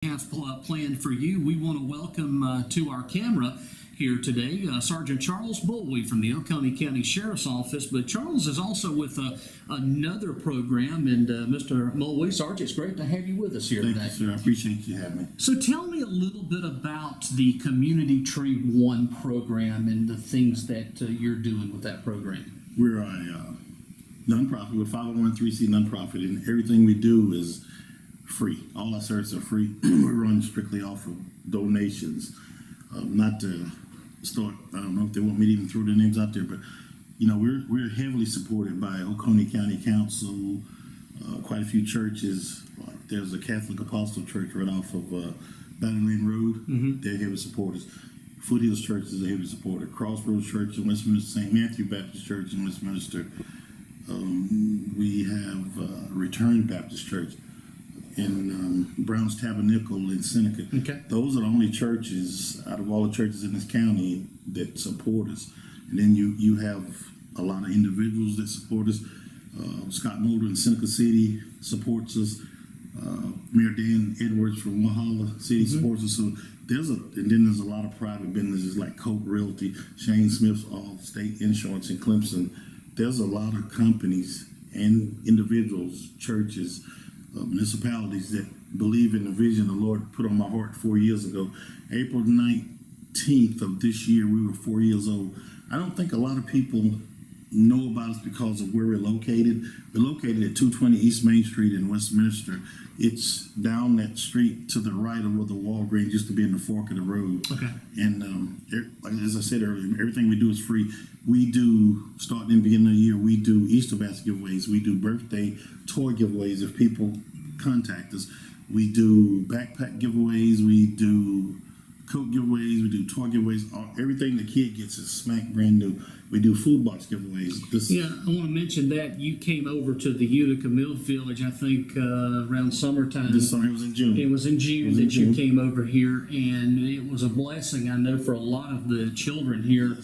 have planned for you. We want to welcome to our camera here today Sergeant Charles Mulwee from the Oconee County Sheriffs Office. But Charles is also with another program. And Mr. Mulwee, Sergeant, it's great to have you with us here today. Thank you, sir. I appreciate you having me. So tell me a little bit about the Community Tree One program and the things that you're doing with that program. We're a nonprofit. We're a 501(c)(3) nonprofit, and everything we do is free. All our services are free. We run strictly off of donations. Not to start, I don't know if they want me to even throw their names out there, but you know, we're heavily supported by Oconee County Council, quite a few churches. There's a Catholic Apostle Church right off of Battle Lane Road. They're heavy supporters. Foothills Church is a heavy supporter. Crossroads Church in Westminster, St. Matthew Baptist Church in Westminster. We have Return Baptist Church in Brown's Tabernacle in Seneca. Okay. Those are the only churches out of all the churches in this county that support us. And then you have a lot of individuals that support us. Scott Mulder in Seneca City supports us. Mayor Dan Edwards from Wahala City supports us. So and then there's a lot of private businesses like Coke Realty, Shane Smith's Allstate Insurance in Clemson. There's a lot of companies and individuals, churches, municipalities that believe in the vision the Lord put on my heart 4 years ago. April 19th of this year, we were 4 years old. I don't think a lot of people know about us because of where we're located. We're located at 220 East Main Street in Westminster. It's down that street to the right of where the Walgreens used to be in the fork of the road. Okay. And as I said earlier, everything we do is free. We do, starting in the beginning of the year, we do Easter basket giveaways. We do birthday toy giveaways if people contact us. We do backpack giveaways. We do Coke giveaways. We do toy giveaways. Everything the kid gets is smack brand new. We do food box giveaways. Yeah, I want to mention that you came over to the Utica Mill Village, I think, around summertime. This summer, it was in June. It was in June that you came over here, and it was a blessing, I know, for a lot of the children here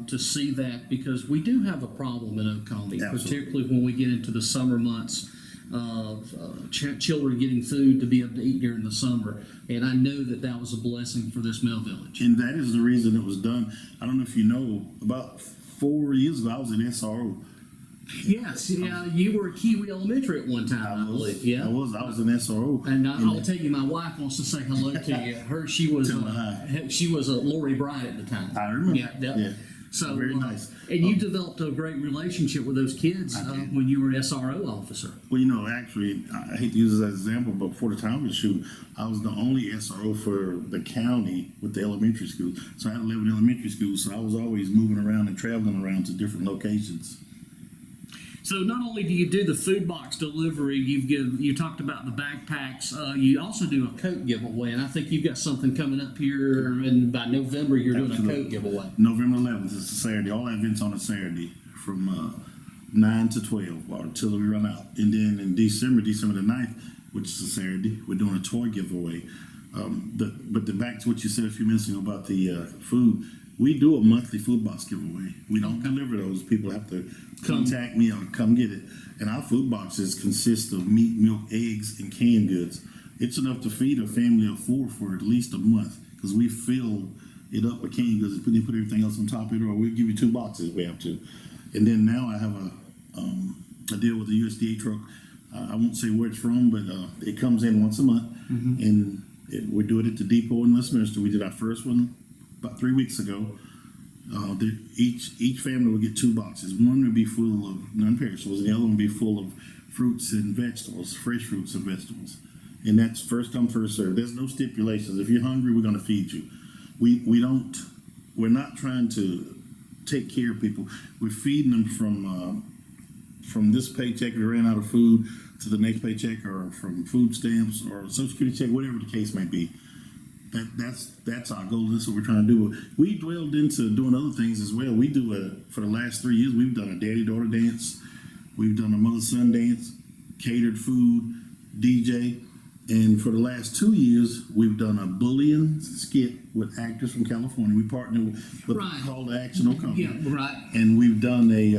to see that, because we do have a problem in Oconee, particularly when we get into the summer months of children getting food to be able to eat during the summer. And I know that was a blessing for this mill village. And that is the reason it was done. I don't know if you know, about 4 years ago, I was in SRO. Yes, yeah, you were at Kiwi Elementary at one time, I believe. Yeah, I was in SRO. And I'll tell you, my wife wants to say hello to you. She was a Lori Bright at the time. I remember. Yeah. So very nice. And you developed a great relationship with those kids when you were an SRO officer. Well, you know, actually, I hate to use this as an example, but before the time of the shoot, I was the only SRO for the county with the elementary school. So I had 11 elementary schools, so I was always moving around and traveling around to different locations. So not only do you do the food box delivery, you talked about the backpacks. You also do a coat giveaway, and I think you've got something coming up here, and by November you're doing a coat giveaway. November 11th is a Saturday. All events on a Saturday from 9 to 12 or until we run out. And then in December the 9th, which is a Saturday, we're doing a toy giveaway. But back to what you said a few minutes ago about the food. We do a monthly food box giveaway. We don't deliver those. People have to contact me or come get it. And our food boxes consist of meat, milk, eggs, and canned goods. It's enough to feed a family of 4 for at least a month, because we fill it up with canned goods and put everything else on top of it, or we'll give you 2 boxes if we have to. And then now I have a deal with the USDA truck. I won't say where it's from, but it comes in once a month. And we do it at the depot in Westminster. We did our first one about 3 weeks ago. Each family will get 2 boxes. One will be full of non-perishables, and the other one will be full of fruits and vegetables, fresh fruits and vegetables. And that's first come, first serve. There's no stipulations. If you're hungry, we're going to feed you. We're not trying to take care of people. We're feeding them from this paycheck if we ran out of food to the next paycheck, or from food stamps or Social Security check, whatever the case may be. That's our goal. That's what we're trying to do. We dwelled into doing other things as well. We do for the last 3 years, we've done a daddy-daughter dance. We've done a mother-son dance, catered food, DJ. And for the last 2 years, we've done a bullying skit with actors from California. We partnered with Call to Action Oconee. Yeah, right. And we've done a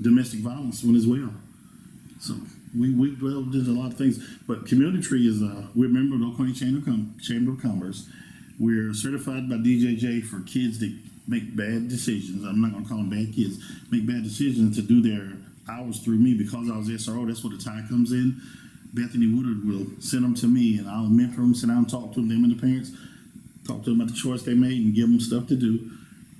domestic violence one as well. So we've delved into a lot of things. But Community Tree is we're a member of the Oconee Chamber of Commerce. We're certified by DJJ for kids that make bad decisions. I'm not going to call them bad kids. Make bad decisions to do their hours through me because I was SRO. That's where the tie comes in. Bethany Woodard will send them to me, and I'll mentor them, sit down and talk to them and the parents, talk to them about the choice they made, and give them stuff to do.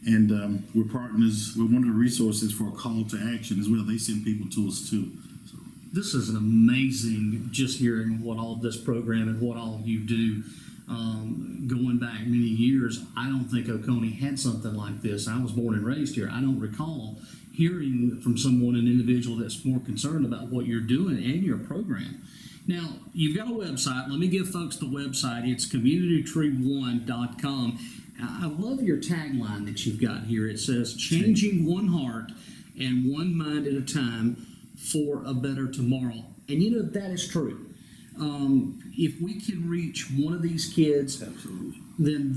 And we're partners. We're one of the resources for a call to action as well. They send people to us too. So. This is an amazing, just hearing what all this program and what all you do. Going back many years, I don't think Oconee had something like this. I was born and raised here. I don't recall hearing from someone, an individual that's more concerned about what you're doing and your program. Now, you've got a website. Let me give folks the website. It's communitytree1.com. I love your tagline that you've got here. It says, changing one heart and one mind at a time for a better tomorrow. And you know, that is true. If we can reach one of these kids, Absolutely. then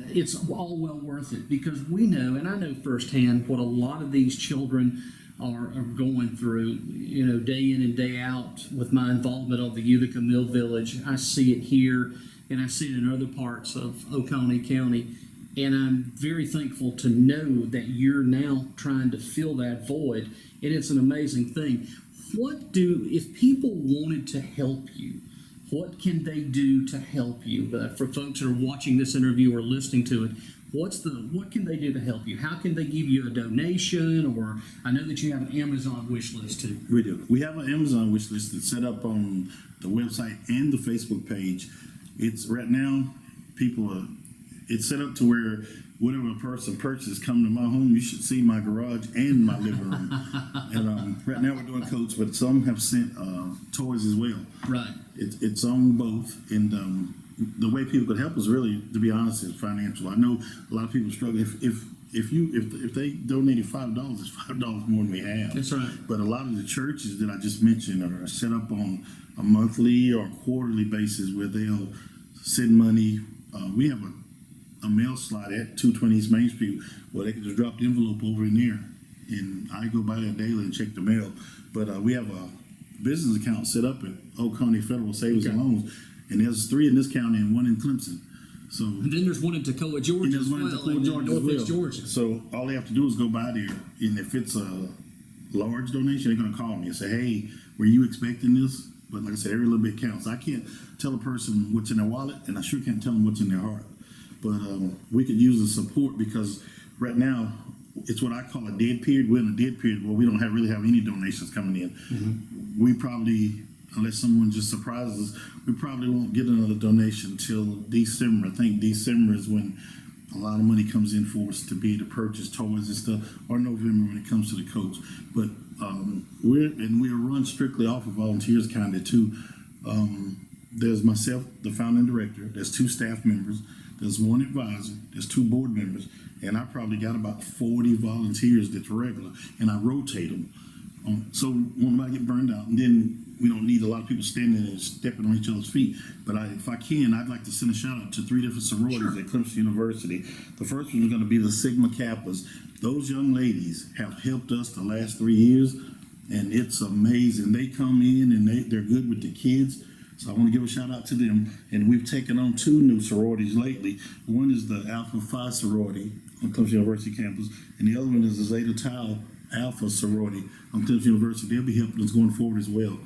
it's all well worth it, because we know, and I know firsthand, what a lot of these children are going through, you know, day in and day out. With my involvement of the Utica Mill Village, I see it here, and I see it in other parts of Oconee County, and I'm very thankful to know that you're now trying to fill that void, and it's an amazing thing. If people wanted to help you, what can they do to help you? For folks that are watching this interview or listening to it, what can they do to help you? How can they give you a donation? Or I know that you have an Amazon wish list too. We do. We have an Amazon wish list that's set up on the website and the Facebook page. It's right now, it's set up to where whatever a person purchases come to my home, you should see my garage and my living room. And right now we're doing coats, but some have sent toys as well. Right. It's on both, and the way people could help us, really, to be honest, is financial. I know a lot of people struggle. If they donated $5, it's $5 more than we have. That's right. But a lot of the churches that I just mentioned are set up on a monthly or quarterly basis where they'll send money. We have a mail slot at 220 East Main Street where they can just drop the envelope over in there, and I go by there daily and check the mail. But we have a business account set up at Oconee Federal Savings and Loans, and there's 3 in this county and 1 in Clemson. So and then there's one in Toccoa, Georgia. and there's one in Toccoa, Georgia as well. Georgia. So all they have to do is go by there, and if it's a large donation, they're going to call me and say, "Hey, were you expecting this?" But like I said, every little bit counts. I can't tell a person what's in their wallet, and I sure can't tell them what's in their heart. But we could use the support, because right now it's what I call a dead period. We're in a dead period where we don't really have any donations coming in. Mm-hmm. We probably, unless someone just surprises us, we probably won't get another donation till December. I think December is when a lot of money comes in for us to be able to purchase toys and stuff, or November when it comes to the coats. But we're run strictly off of volunteers kind of too. There's myself, the founder and director. There's 2 staff members. There's 1 advisor. There's 2 board members, and I probably got about 40 volunteers that's regular, and I rotate them. So when I get burned out, and then we don't need a lot of people standing and stepping on each other's feet. But if I can, I'd like to send a shout out to 3 different sororities at Clemson University. The first one is going to be the Sigma Kappas. Those young ladies have helped us the last 3 years, and it's amazing. They come in and they're good with the kids. So I want to give a shout out to them. And we've taken on 2 new sororities lately. One is the Alpha Phi sorority on Clemson University campus, and the other one is the Zeta Tau Alpha sorority on Clemson University. They'll be helping us going forward as well.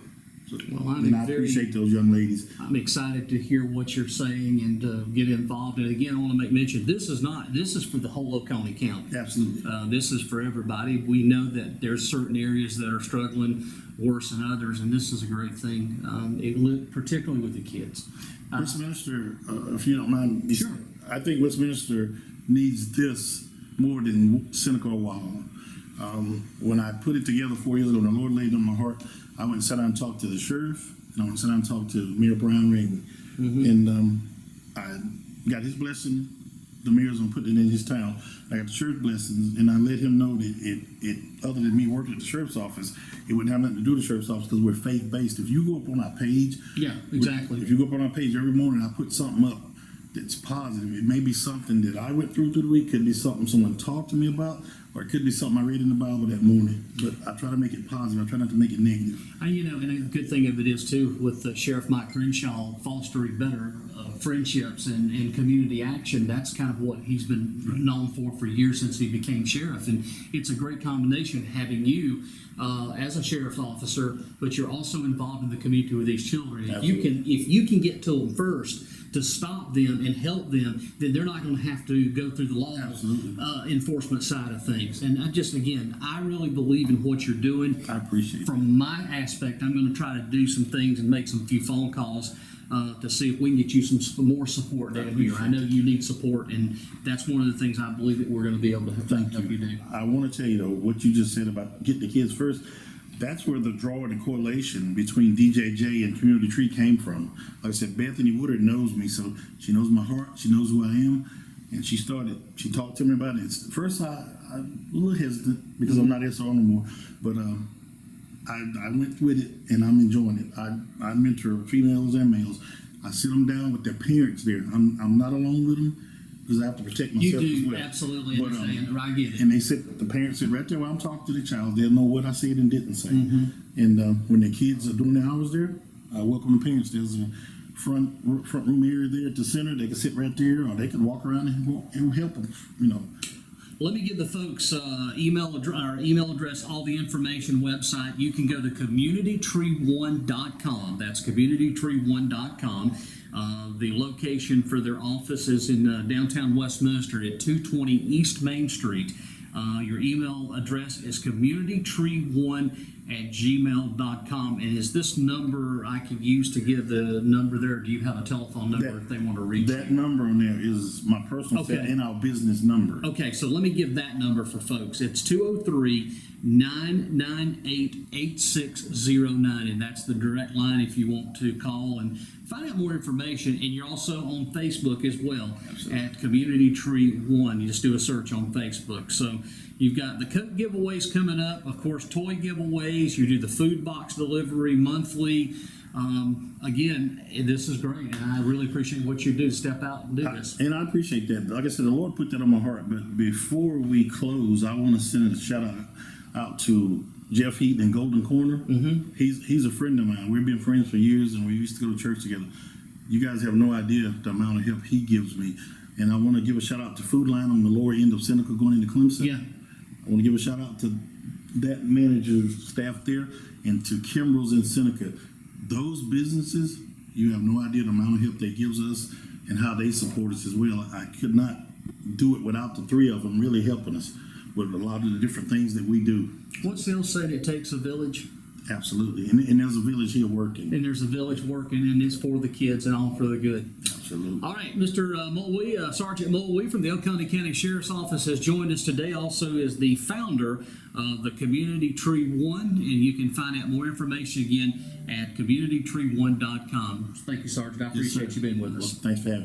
So, and I appreciate those young ladies. I'm excited to hear what you're saying and get involved. And again, I want to make mention, this is for the whole Oconee County. Absolutely. This is for everybody. We know that there's certain areas that are struggling worse than others, and this is a great thing, particularly with the kids. Westminster, if you don't mind, sure. I think Westminster needs this more than Seneca or Wall. When I put it together 4 years ago, and the Lord laid it on my heart, I went and sat down and talked to the sheriff, and I went and sat down and talked to Mayor Brown Ring, and I got his blessing. The mayor's gonna put it in his town. I got the sheriff's blessings, and I let him know that it other than me working at the sheriff's office, it wouldn't have nothing to do with the sheriff's office, because we're faith based. If you go up on our page, yeah, exactly. If you go up on our page every morning, I put something up that's positive. It may be something that I went through the week, could be something someone talked to me about, or it could be something I read in the Bible that morning. But I try to make it positive. I try not to make it negative. And a good thing of it is too, with Sheriff Mike Crenshaw fostering better friendships and community action. That's kind of what he's been known for years since he became sheriff, and it's a great combination having you as a sheriff's officer, but you're also involved in the community with these children. If you can get to them first to stop them and help them, then they're not going to have to go through the law enforcement side of things. And I really believe in what you're doing. I appreciate it. From my aspect, I'm going to try to do some things and make some few phone calls to see if we can get you some more support down here. I know you need support, and that's one of the things I believe that we're going to be able to help you do. I want to tell you, though, what you just said about get the kids first, that's where the draw and the correlation between DJJ and Community Tree came from. Like I said, Bethany Woodard knows me, so she knows my heart, she knows who I am, and she talked to me about it. First, I'm a little hesitant because I'm not SR no more, but I went with it, and I'm enjoying it. I mentor females and males. I sit them down with their parents there. I'm not alone with them because I have to protect myself You do as well. absolutely understand. I get it. And the parents sit right there while I'm talking to the child. They'll know what I said and didn't say. And when the kids are doing their hours there, I welcome the parents. There's a front room area there at the center. They can sit right there, or they can walk around and help them. Let me give the folks email address, all the information, website. You can go to communitytree1.com. That's communitytree1.com. The location for their office is in downtown Westminster at 220 East Main Street. Your email address is communitytree1@gmail.com. And is this number I can use to give the number there? Do you have a telephone number if they want to reach that you? number on there is my personal cell and our business number. Okay, so let me give that number for folks. It's 203-998-8609, and that's the direct line if you want to call and find out more information. And you're also on Facebook as well. Absolutely. At Community Tree 1. You just do a search on Facebook. So you've got the coat giveaways coming up, of course, toy giveaways. You do the food box delivery monthly. Again, this is great, and I really appreciate what you do to step out and do this. And I appreciate that. Like I said, the Lord put that on my heart. But before we close, I want to send a shout out to Jeff Heaton in Golden Corner. He's a friend of mine. We've been friends for years, and we used to go to church together. You guys have no idea the amount of help he gives me. And I want to give a shout out to Food Line on the lower end of Seneca going into Clemson. Yeah. I want to give a shout out to that manager's staff there, and to Kimbrell's in Seneca. Those businesses, you have no idea the amount of help they gives us and how they support us as well. I could not do it without the three of them really helping us with a lot of the different things that we do. What's the old saying? It takes a village. Absolutely. And there's a village here working. And there's a village working, and it's for the kids and all for the good. Absolutely. All right, Mr. Mulwee, Sergeant Mulwee from the Oconee County Sheriff's Office has joined us today. Also is the founder of the Community Tree 1, and you can find out more information again at communitytree1.com. Thank you, Sergeant. I appreciate you being with us. Well, thanks for having me.